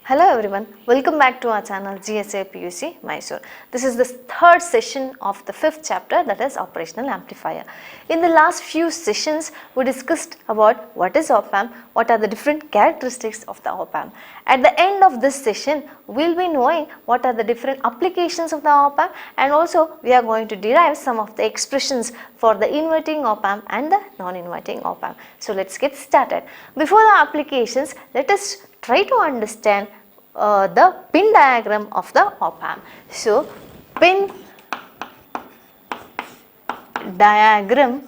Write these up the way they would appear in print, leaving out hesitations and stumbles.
Hello everyone, welcome back to our channel gsipuc Mysuru. This is the third session of the fifth chapter, that is operational amplifier. In the last few sessions we discussed about what is op-amp, what are the different characteristics of the op-amp. At the end of this session we will be knowing what are the different applications of the op-amp, and also we are going to derive some of the expressions for the inverting op-amp and the non-inverting op-amp. So let's get started. Before the applications, let us try to understand the pin diagram of the op-amp. So, pin diagram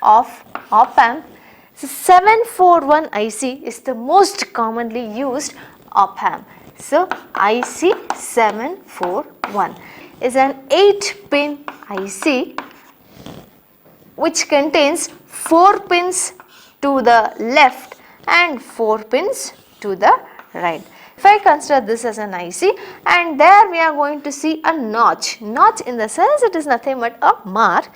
of op-amp. So, 741 IC is the most commonly used op-amp. So, IC 741 is an 8-pin IC which contains 4 pins to the left and 4 pins to the right. If I consider this as an IC, and there we are going to see a notch. Notch in the sense it is nothing but a mark.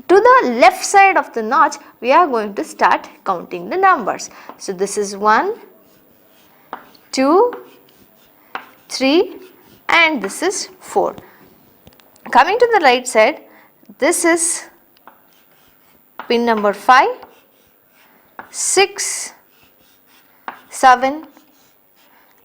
To the left side of the notch we are going to start counting the numbers. So this is 1, 2, 3 and this is 4. Coming to the right side, this is pin number 5, 6, 7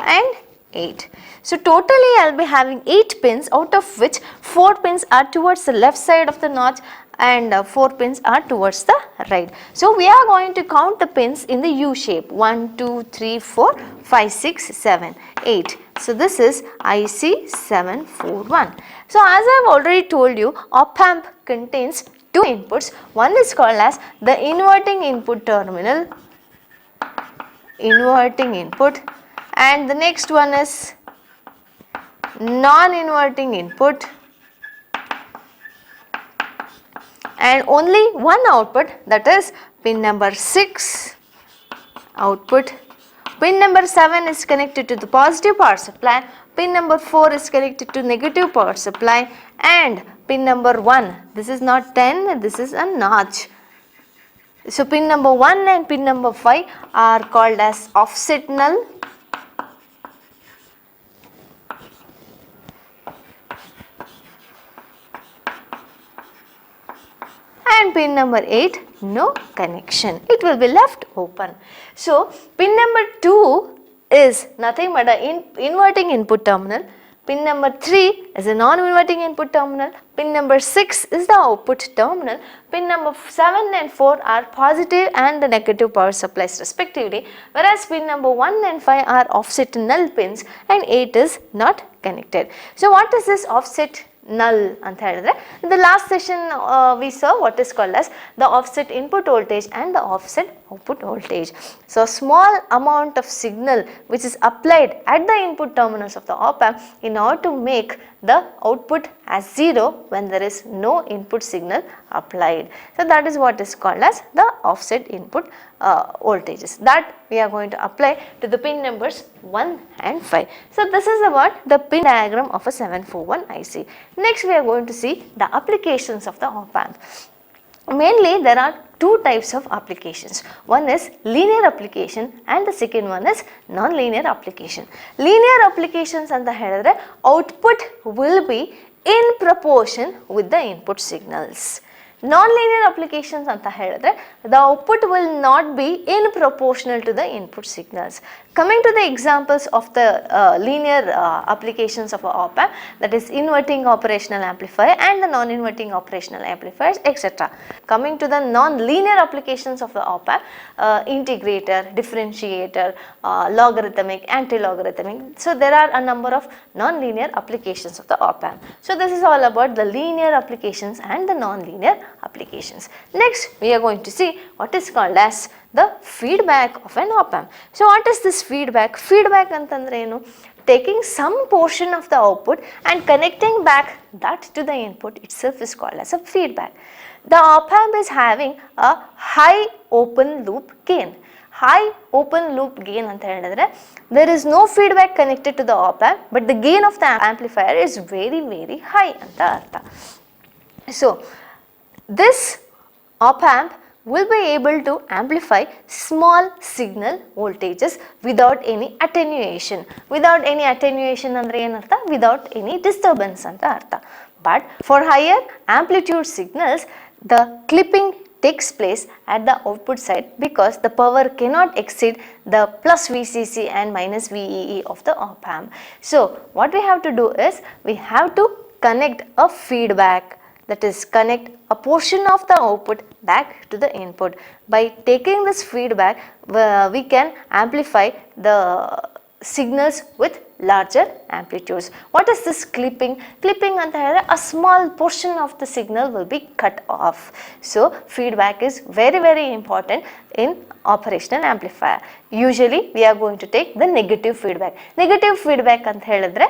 and 8. So totally I will be having 8 pins, out of which 4 pins are towards the left side of the notch and 4 pins are towards the right. So we are going to count the pins in the U shape: 1, 2, 3, 4, 5, 6, 7, 8. So this is IC 741. So as I have already told you, op-amp contains 2 inputs. One is called as the inverting input terminal, inverting input, and the next one is non-inverting input, and only one output, that is pin number 6 output. Pin number 7 is connected to the positive power supply, pin number 4 is connected to negative power supply, and pin number 1, this is not 10, this is a notch. So pin number 1 and pin number 5 are called as offset null, and pin number 8 no connection, it will be left open. So pin number 2 is nothing but an inverting input terminal, pin number 3 is a non-inverting input terminal, pin number 6 is the output terminal, pin number 7 and 4 are positive and the negative power supplies respectively, whereas pin number 1 and 5 are offset null pins and 8 is not connected. So what is this offset null anta helidre? In the last session we saw what is called as the offset input voltage and the offset output voltage. So a small amount of signal which is applied at the input terminals of the op-amp in order to make the output as 0 when there is no input signal applied. So that is what is called as the offset input voltages that we are going to apply to the pin numbers 1 and 5. So this is about the pin diagram of a 741 IC. Next we are going to see the applications of the op-amp. Mainly there are 2 types of applications. One is linear application and the second one is non-linear application. Linear applications and the ಹೇಳಿದ್ರೆ output will be in proportion with the input signals. Non-linear applications anta ಹೇಳಿದ್ರೆ the output will not be in proportional to the input signals. Coming to the examples of the linear applications of a op-amp, that is inverting operational amplifier and the non-inverting operational amplifiers, etc. Coming to the non-linear applications of the op-amp, integrator, differentiator, logarithmic, anti-logarithmic. So there are a number of non-linear applications of the op-amp. So this is all about the linear applications and the non-linear applications. Next we are going to see what is called as the feedback of an op-amp. So what is this feedback? Feedback antandre enu? Taking some portion of the output and connecting back that to the input itself is called as a feedback. The op-amp is having a high open loop gain. High open loop gain anta helidre there is no feedback connected to the op-amp, but the gain of the amplifier is very high anta artha. So this op-amp will be able to amplify small signal voltages without any attenuation. Without any attenuation andre enartha? Without any disturbance anta artha. But for higher amplitude signals, the clipping takes place at the output side because the power cannot exceed the plus VCC and minus VEE of the op amp. So what we have to do is we have to connect a feedback, that is connect a portion of the output back to the input. By taking this feedback, we can amplify the signals with larger amplitudes. What is this clipping? Clipping anta helidre a small portion of the signal will be cut off. So feedback is very very important in operational amplifier. Usually we are going to take the negative feedback. Negative feedback anta helidre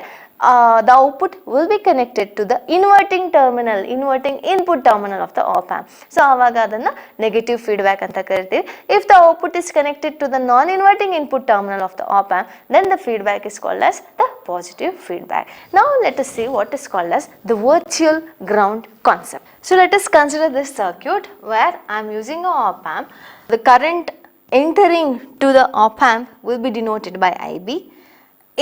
the output will be connected to the inverting terminal, inverting input terminal of the op amp. So avaga adanna negative feedback anta karitivi. If the output is connected to the non-inverting input terminal of the op amp, then the feedback is called as the positive feedback. Now let us see what is called as the virtual ground concept. So let us consider this circuit where I am using a op amp. The current entering to the op amp will be denoted by IB.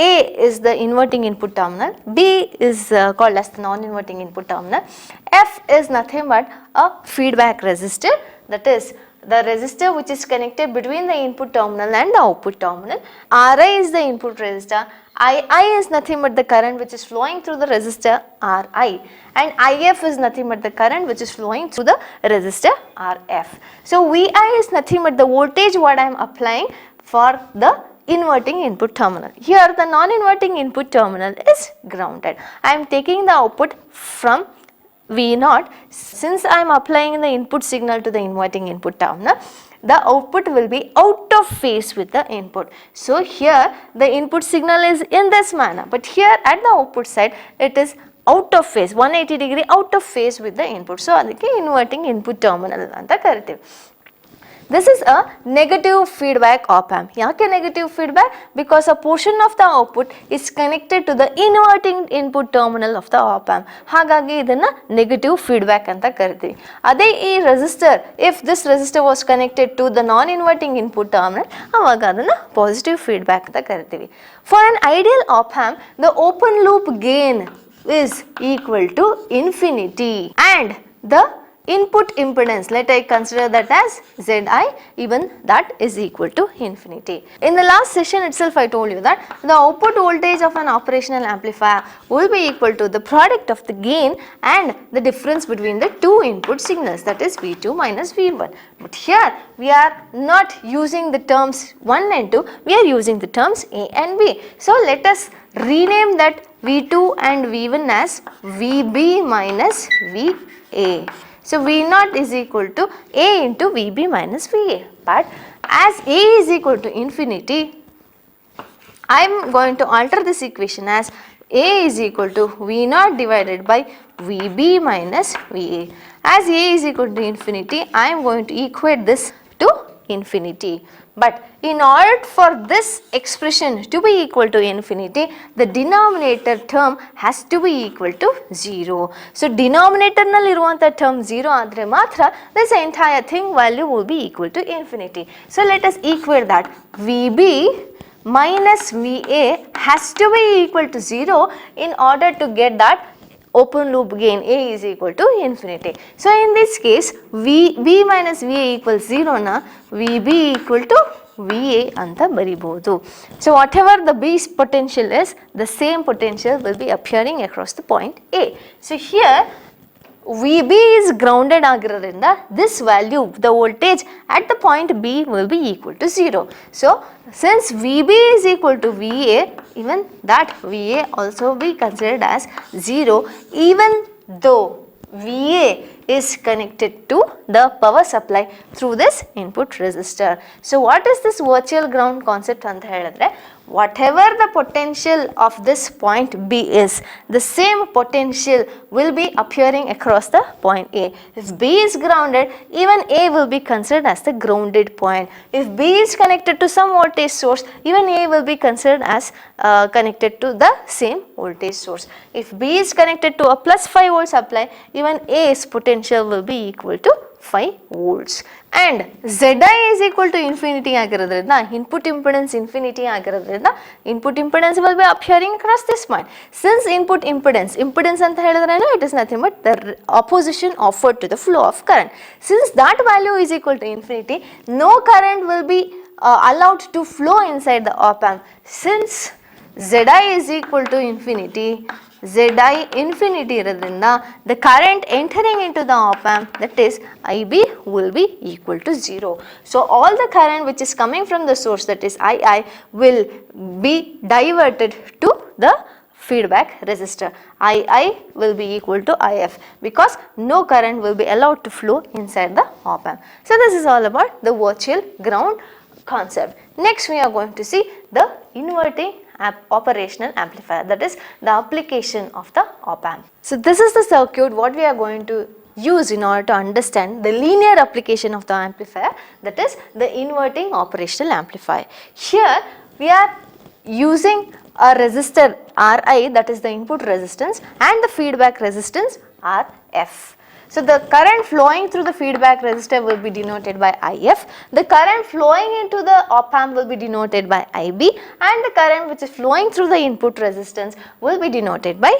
A is the inverting input terminal, B is called as the non-inverting input terminal, F is nothing but a feedback resistor, that is the resistor which is connected between the input terminal and the output terminal. Ri is the input resistor, I is nothing but the current which is flowing through the resistor Ri, and If is nothing but the current which is flowing through the resistor Rf. So Vi is nothing but the voltage what I am applying for the inverting input terminal. Here the non-inverting input terminal is grounded. I am taking the output from V0. Since I am applying the input signal to the inverting input terminal, the output will be out of phase with the input. So here the input signal is in this manner, but here at the output side it is out of phase, 180 degree out of phase with the input. So adike inverting input terminal anta karitivi. This is a negative feedback op amp. Yake negative feedback? Because a portion of the output is connected to the inverting input terminal of the op amp. Hagagi idanna negative feedback anta karitivi. Ade ee resistor, if this resistor was connected to the non-inverting input terminal, avaga adanna positive feedback anta karitivi. For an ideal op amp, the open loop gain is equal to infinity and the input impedance, let I consider that as Zi, even that is equal to infinity. In the last session itself I told you that the output voltage of an operational amplifier will be equal to the product of the gain and the difference between the two input signals, that is V2 minus V1. But here we are not using the terms 1 and 2, we are using the terms A and B. So let us rename that V2 and V1 as VB minus VA. So V0 is equal to A into VB minus VA. But as A is equal to infinity, I am going to alter this equation as A is equal to V0 divided by VB minus VA. As A is equal to infinity, I am going to equate this to infinity. But in order for this expression to be equal to infinity, the denominator term has to be equal to 0. So denominator nalli iruvanta term 0 andre matra this entire thing value will be equal to infinity. So let us equate that. VB minus VA has to be equal to 0 in order to get that open loop gain A is equal to infinity. So in this case VB minus VA equals 0 na VB equal to VA anta baribodu. So whatever the B's potential is, the same potential will be appearing across the point A. So here VB is grounded ಆಗಿರೋದ್ರಿಂದ this value, the voltage at the point B will be equal to 0. So since VB is equal to VA, even that VA also be considered as 0 even though VA is connected to the power supply through this input resistor. So what is this virtual ground concept anta helidre, whatever the potential of this point B is, the same potential will be appearing across the point A. If B is grounded, even A will be considered as the grounded point. If B is connected to some voltage source, even A will be considered as connected to the same voltage source. If B is connected to a plus 5 volt supply, even A's potential will be equal to 5 volts. And Zi is equal to infinity ಆಗಿರೋದ್ರಿಂದ, input impedance infinity ಆಗಿರೋದ್ರಿಂದ, input impedance will be appearing across this point. Since input impedance ಅಂತ ಹೇಳಿದ್ರೇನು, it is nothing but the opposition offered to the flow of current. Since that value is equal to infinity, no current will be allowed to flow inside the op amp. Since Zi is equal to infinity, Zi infinity ಇರೋದ್ರಿಂದ the current entering into the op amp, that is IB, will be equal to 0. So all the current which is coming from the source, that is II, will be diverted to the feedback resistor. II will be equal to IF because no current will be allowed to flow inside the op amp. So this is all about the virtual ground concept. Next we are going to see the inverting operational amplifier, that is the application of the op amp. So this is the circuit what we are going to use in order to understand the linear application of the amplifier, that is the inverting operational amplifier. Here we are using a resistor Ri, that is the input resistance, and the feedback resistance Rf. So the current flowing through the feedback resistor will be denoted by IF, the current flowing into the op amp will be denoted by IB, and the current which is flowing through the input resistance will be denoted by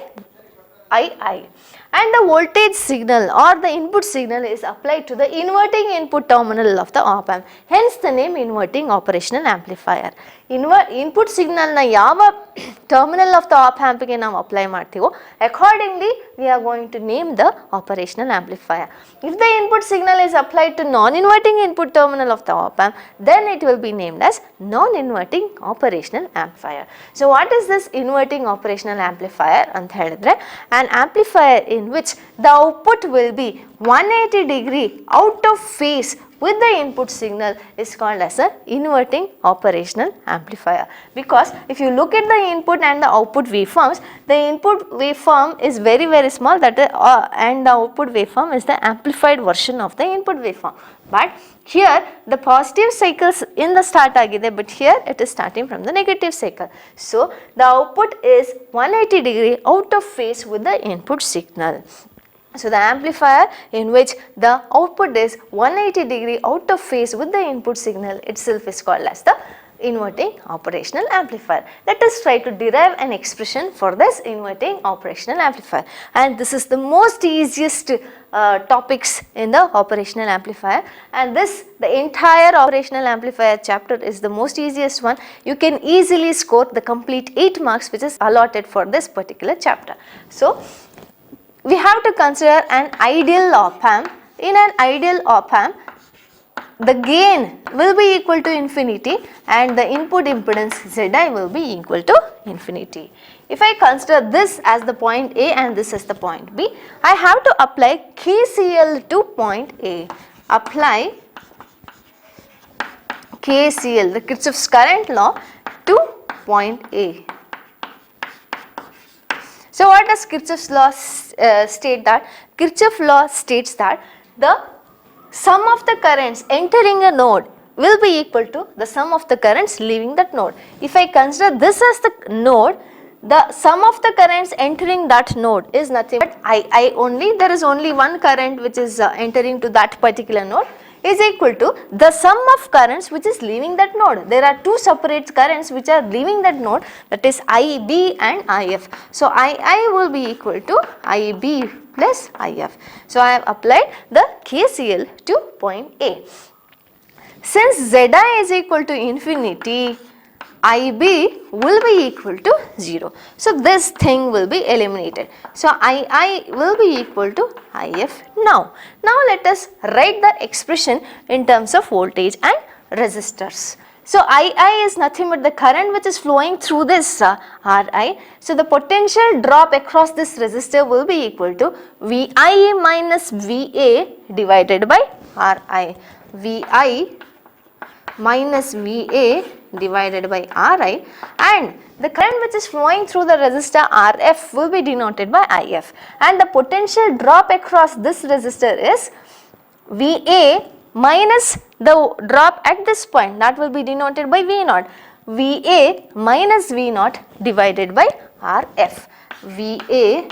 II. And the voltage signal or the input signal is applied to the inverting input terminal of the op amp, hence the name inverting operational amplifier. Input signal na yava terminal of the op amp ge ನಾವು apply ಮಾಡ್ತೀವೋ, accordingly we are going to name the operational amplifier. If the input signal is applied to non-inverting input terminal of the op amp, then it will be named as non-inverting operational amplifier. So what is this inverting operational amplifier ಅಂತ ಹೇಳಿದ್ರೆ, an amplifier in which the output will be 180 degree out of phase with the input signal is called as a inverting operational amplifier. Because if you look at the input and the output waveforms, the input waveform is very small, that is, and the output waveform is the amplified version of the input waveform. But here the positive cycles in the start agide, but here it is starting from the negative cycle. So the output is 180 degree out of phase with the input signal. So the amplifier in which the output is 180 degree out of phase with the input signal itself is called as the inverting operational amplifier. Let us try to derive an expression for this inverting operational amplifier, and this is the most easiest topics in the operational amplifier, and the entire operational amplifier chapter is the most easiest one. You can easily score the complete 8 marks which is allotted for this particular chapter. So we have to consider an ideal op amp. In an ideal op amp, the gain will be equal to infinity and the input impedance Zi will be equal to infinity. If I consider this as the point A and this as the point B, I have to apply KCL to point A. Apply KCL, the Kirchhoff's current law, to point A. So what does Kirchhoff's law state? That Kirchhoff's law states that the sum of the currents entering a node will be equal to the sum of the currents leaving that node. If I consider this as the node, the sum of the currents entering that node is nothing but I only. There is only one current which is entering to that particular node, is equal to the sum of currents which is leaving that node. There are two separate currents which are leaving that node, that is IB and IF. So II will be equal to IB plus IF. So I have applied the KCL to point A. Since Zi is equal to infinity, IB will be equal to 0. So this thing will be eliminated. So II will be equal to IF now. Now let us write the expression in terms of voltage and resistors. So II is nothing but the current which is flowing through this Ri. So the potential drop across this resistor will be equal to VI minus VA divided by Ri. VI minus VA divided by Ri, and the current which is flowing through the resistor Rf will be denoted by IF, and the potential drop across this resistor is VA minus the drop at this point, that will be denoted by V0. VA minus V0 divided by Rf. VA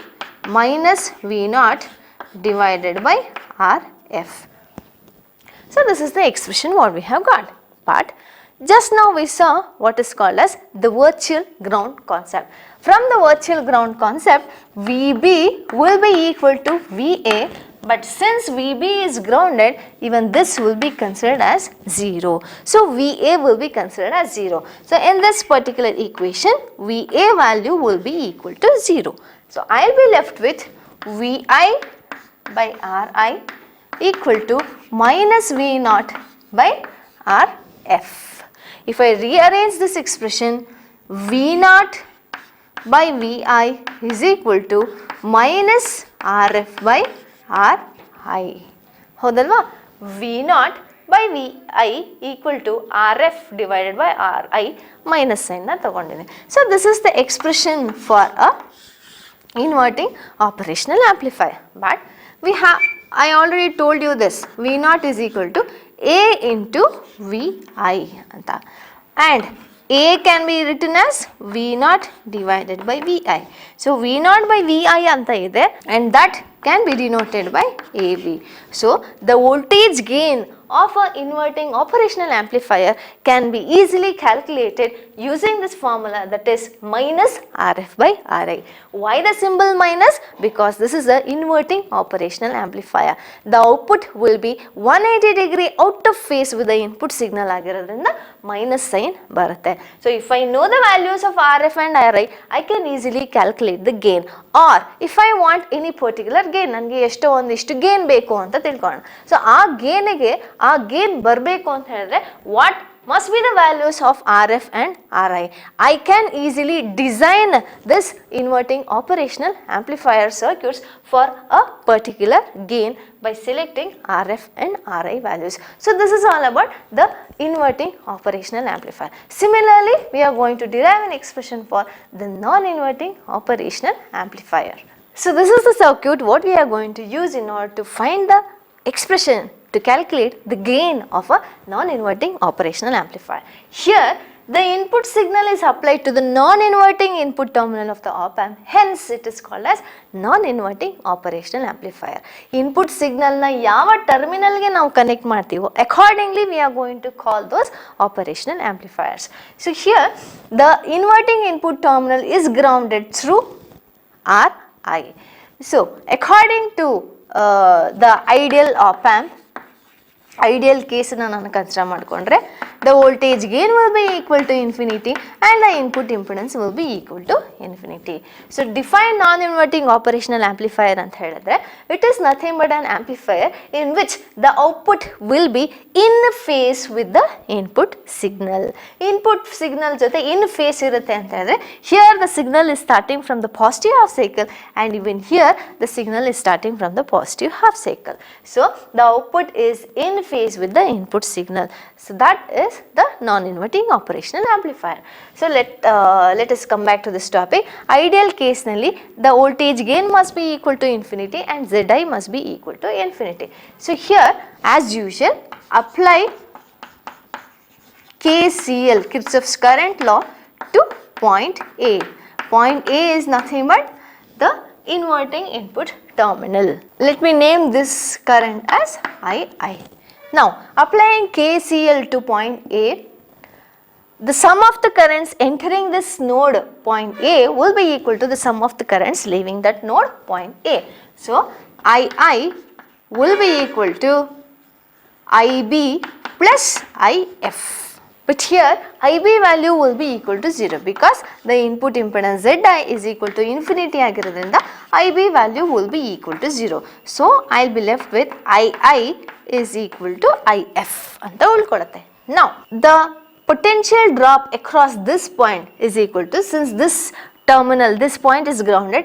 minus V0 divided by Rf. So this is the expression what we have got. But just now we saw what is called as the virtual ground concept. From the virtual ground concept, VB will be equal to VA, but since VB is grounded, even this will be considered as 0. So VA will be considered as 0. So in this particular equation, VA value will be equal to 0. So I'll be left with VI by RI equal to minus V naught by RF. If I rearrange this expression, V naught by VI is equal to minus RF by RI. ಹೌದಲ್ವಾ? V naught by VI equal to RF divided by RI minus sign ನ ತಗೊಂಡಿದ್ದೀನಿ. So this is the expression for a inverting operational amplifier. But we have, I already told you this, V naught is equal to A into VI anta, and A can be written as V naught divided by VI. So V naught by VI anta ide, and that can be denoted by AB. So the voltage gain of an inverting operational amplifier can be easily calculated using this formula, that is minus RF by RI. Why the symbol minus? Because this is an inverting operational amplifier. The output will be 180 degree out of phase with the input signal ಆಗಿರೋದ್ರಿಂದ minus sign ಬರುತ್ತೆ. So if I know the values of RF and RI, I can easily calculate the gain. Or if I want any particular gain, ನನಗೆ ಎಷ್ಟೋ ಒಂದಿಷ್ಟು gain ಬೇಕು ಅಂತ ತಿಳ್ಕೊಳ್ಳೋಣ. So ಆ gainಗೆ ಆ gain ಬರಬೇಕು ಅಂತ ಹೇಳಿದ್ರೆ what must be the values of RF and RI. I can easily design this inverting operational amplifier circuits for a particular gain by selecting RF and RI values. So this is all about the inverting operational amplifier. Similarly, we are going to derive an expression for the non-inverting operational amplifier. So this is the circuit what we are going to use in order to find the expression to calculate the gain of a non-inverting operational amplifier. Here the input signal is applied to the non-inverting input terminal of the op amp, hence it is called as non-inverting operational amplifier. Input signal na yava terminal ge ನಾವು connect ಮಾಡ್ತೀವೋ accordingly we are going to call those operational amplifiers. So here the inverting input terminal is grounded through RI. So according to the ideal op amp, ideal case ನಾನು consider ಮಾಡಿಕೊಂಡ್ರೆ the voltage gain will be equal to infinity and the input impedance will be equal to infinity. So define non-inverting operational amplifier ಅಂತ ಹೇಳಿದ್ರೆ it is nothing but an amplifier in which the output will be in phase with the input signal. Input signal ಜೊತೆ in phase ಇರುತ್ತೆ ಅಂತ ಹೇಳಿದ್ರೆ here the signal is starting from the positive half cycle and even here the signal is starting from the positive half cycle. So the output is in phase with the input signal. So that is the non-inverting operational amplifier. So let us come back to this topic. Ideal case nalli the voltage gain must be equal to infinity and Zi must be equal to infinity. So here as usual apply KCL, Kirchhoff's current law, to point A. Point A is nothing but the inverting input terminal. Let me name this current as II. Now applying KCL to point A, the sum of the currents entering this node point A will be equal to the sum of the currents leaving that node point A. So II will be equal to IB plus IF. But here IB value will be equal to 0 because the input impedance Zi is equal to infinity ಆಗಿರೋದ್ರಿಂದ IB value will be equal to 0. So I'll be left with II is equal to IF ಅಂತ ಉಳ್ಕೊಳುತ್ತೆ. Now the potential drop across this point is equal to, since this terminal, this point is grounded,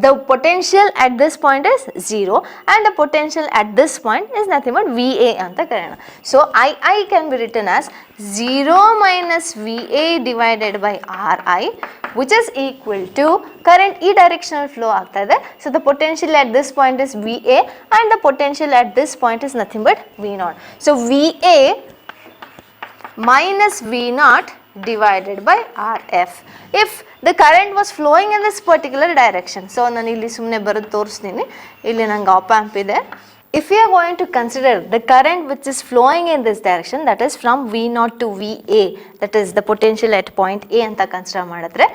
the potential at this point is 0 and the potential at this point is nothing but VA anta karana. So II can be written as 0 minus VA divided by RI, which is equal to current e directional flow ಆಗ್ತಾ ಇದೆ. So the potential at this point is VA and the potential at this point is nothing but V0. So VA minus V0 divided by RF. If the current was flowing in this particular direction, so ನಾನು ಇಲ್ಲಿ ಸುಮ್ಮನೆ ಬರೆದು ತೋರಿಸ್ತೀನಿ. ಇಲ್ಲಿ ನಂಗೆ op amp ಇದೆ. if we are going to consider the current which is flowing in this direction, that is from V0 to VA, that is the potential at point A anta consider madidre,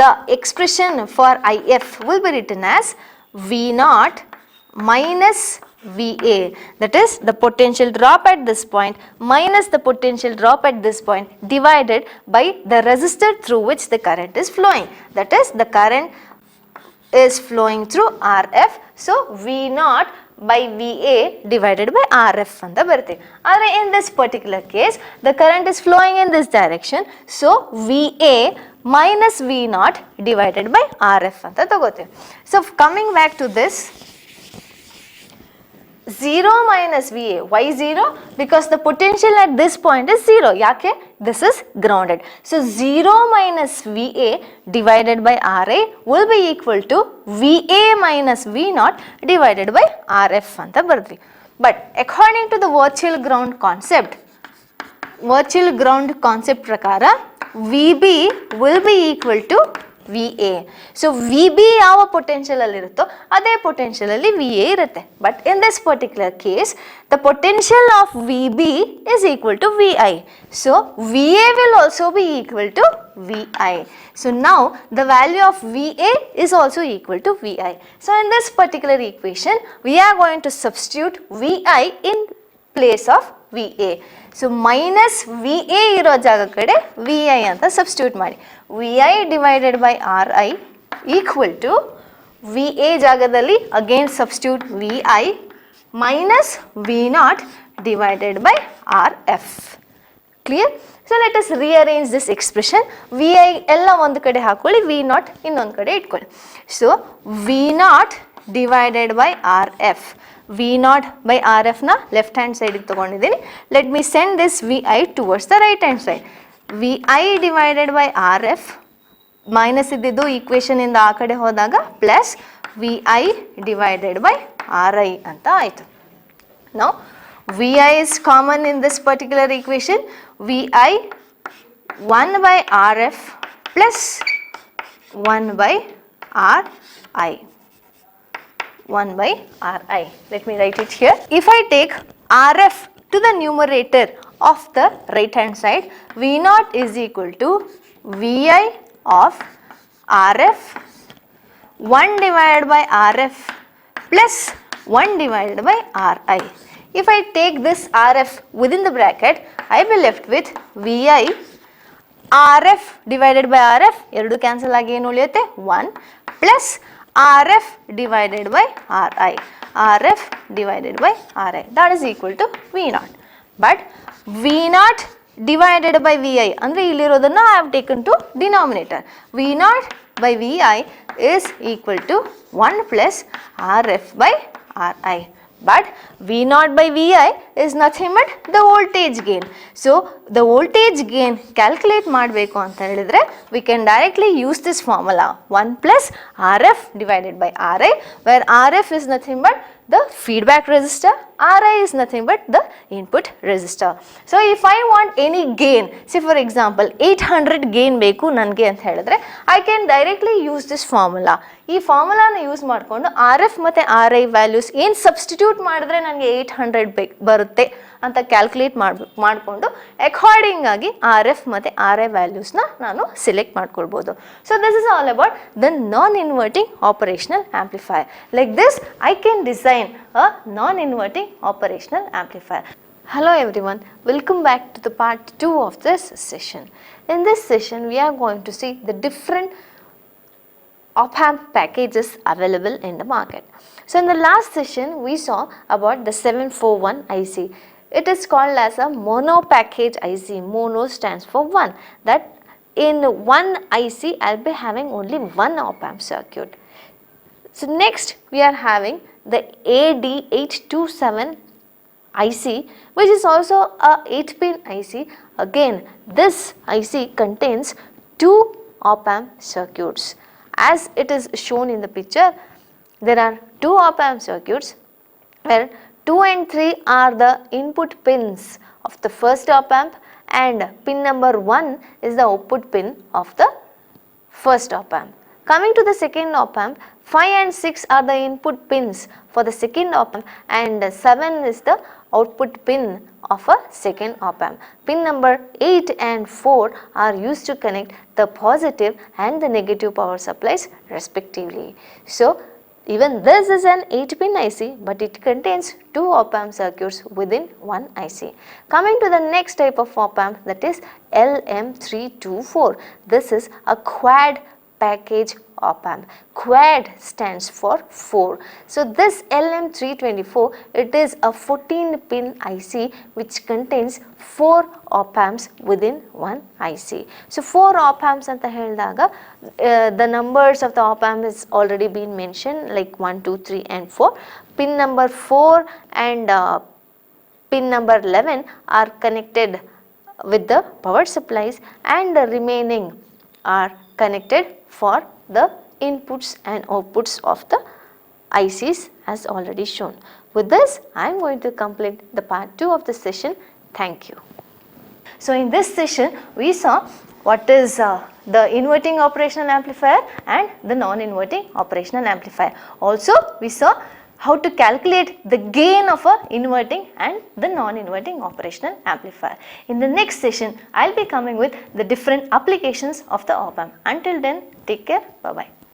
the expression for IF will be written as V0 minus VA, that is the potential drop at this point minus the potential drop at this point divided by the resistor through which the current is flowing, that is the current is flowing through RF. So V0 by VA divided by RF anta barutte. ಆದರೆ in this particular case the current is flowing in this direction, so VA minus V0 divided by RF anta ತಗೋತೀವಿ. So coming back to this, 0 minus VA, why 0? Because the potential at this point is 0. Yake? This is grounded. So 0 minus VA divided by RA will be equal to VA minus V0 divided by RF anta bardvi. But according to the virtual ground concept prakara, VB will be equal to VA. So VB ಯಾವ potential ಅಲ್ಲಿ ಇರುತ್ತೋ ಅದೇ potential ಅಲ್ಲಿ VA ಇರುತ್ತೆ. But in this particular case, the potential of VB is equal to VI. So VA will also be equal to VI. So now the value of VA is also equal to VI. So in this particular equation, we are going to substitute VI in place of VA. So minus VA ಇರೋ ಜಾಗ ಕಡೆ VI ಅಂತ substitute ಮಾಡಿ. VI divided by RI equal to VA ಜಾಗದಲ್ಲಿ again substitute VI minus V0 divided by RF. Clear? So let us rearrange this expression. VI ಎಲ್ಲ ಒಂದು ಕಡೆ ಹಾಕೊಳ್ಳಿ, V0 ಇನ್ನೊಂದು ಕಡೆ ಇಟ್ಕೊಳ್ಳಿ. So V0 divided by RF. V0 by RF na left hand side ಗೆ ತಗೊಂಡಿದ್ದೀನಿ. Let me send this VI towards the right hand side. VI divided by RF minus ಇದ್ದಿದ್ದು equation ಇಂದ ಆ ಕಡೆ ಹೋದಾಗ plus VI divided by RI ಅಂತ ಆಯಿತು. Now VI is common in this particular equation. VI 1 by RF plus 1 by RI. 1 by Ri. Let me write it here. If I take RF to the numerator of the right hand side, V0 is equal to VI of RF 1 divided by RF plus 1 divided by Ri. If I take this RF within the bracket, I will left with VI RF divided by RF, ಎರಡು cancel ಆಗಿ ಏನು ಉಳಿಯುತ್ತೆ 1 plus RF divided by Ri. RF divided by Ri. That is equal to V0. But V0 divided by VI ಅಂದರೆ ಇಲ್ಲಿರೋದನ್ನು I have taken to denominator. V0 by VI is equal to 1 plus RF by Ri. But V0 by VI is nothing but the voltage gain. So the voltage gain calculate ಮಾಡಬೇಕು ಅಂತ ಹೇಳಿದ್ರೆ we can directly use this formula 1 plus RF divided by Ri, where RF is nothing but the feedback resistor, Ri is nothing but the input resistor. So if I want any gain, say for example 800 gain ಬೇಕು ನನಗೆ ಅಂತ ಹೇಳಿದ್ರೆ I can directly use this formula. ಈ ಫಾರ್ಮುಲಾನ use ಮಾಡಿಕೊಂಡು RF ಮತ್ತು Ri values ಏನು substitute ಮಾಡಿದ್ರೆ ನನಗೆ 800 ಬರುತ್ತೆ ಅಂತ ಕ್ಯಾಲ್ಕುಲೇಟ್ ಮಾಡಿಕೊಂಡು ಅಕಾರ್ಡಿಂಗ್ ಆಗಿ RF ಮತ್ತು Ri ವ್ಯಾಲ್ಯೂಸ್ನ ನಾನು ಸಿಲೆಕ್ಟ್ ಮಾಡ್ಕೊಳ್ಬೋದು. So this is all about the non inverting operational amplifier. Like this I can design a non inverting operational amplifier. Hello everyone, welcome back to the part 2 of this session. In this session we are going to see the different op-amp packages available in the market. So in the last session we saw about the 741 IC. It is called as a mono package IC. Mono stands for one. That in one IC I'll be having only one op-amp circuit. So next we are having the AD827 IC, which is also a 8-pin IC. Again, this IC contains two op-amp circuits. As it is shown in the picture, there are two op-amp circuits where 2 and 3 are the input pins of the first op-amp and pin number 1 is the output pin of the first op-amp. Coming to the second op-amp, 5 and 6 are the input pins for the second op-amp and 7 is the output pin of a second op-amp. Pin number 8 and 4 are used to connect the positive and the negative power supplies respectively. So, even this is an 8-pin IC, but it contains 2 op-amp circuits within one IC. Coming to the next type of op-amp, that is LM324. This is a quad package op-amp. Quad stands for 4. So this LM324, it is a 14-pin IC which contains 4 op-amps within one IC. So 4 op-amps anta helidaga the numbers of the op-amp is already been mentioned, like 1, 2, 3 and 4. Pin number 4 and pin number 11 are connected with the power supplies and the remaining are connected for the inputs and outputs of the ICs as already shown. With this, I am going to complete the part 2 of the session. Thank you. So in this session, we saw what is the inverting operational amplifier and the non-inverting operational amplifier. Also, we saw how to calculate the gain of a inverting and the non-inverting operational amplifier. In the next session, I will be coming with the different applications of the op-amp. Until then, take care. Bye-bye.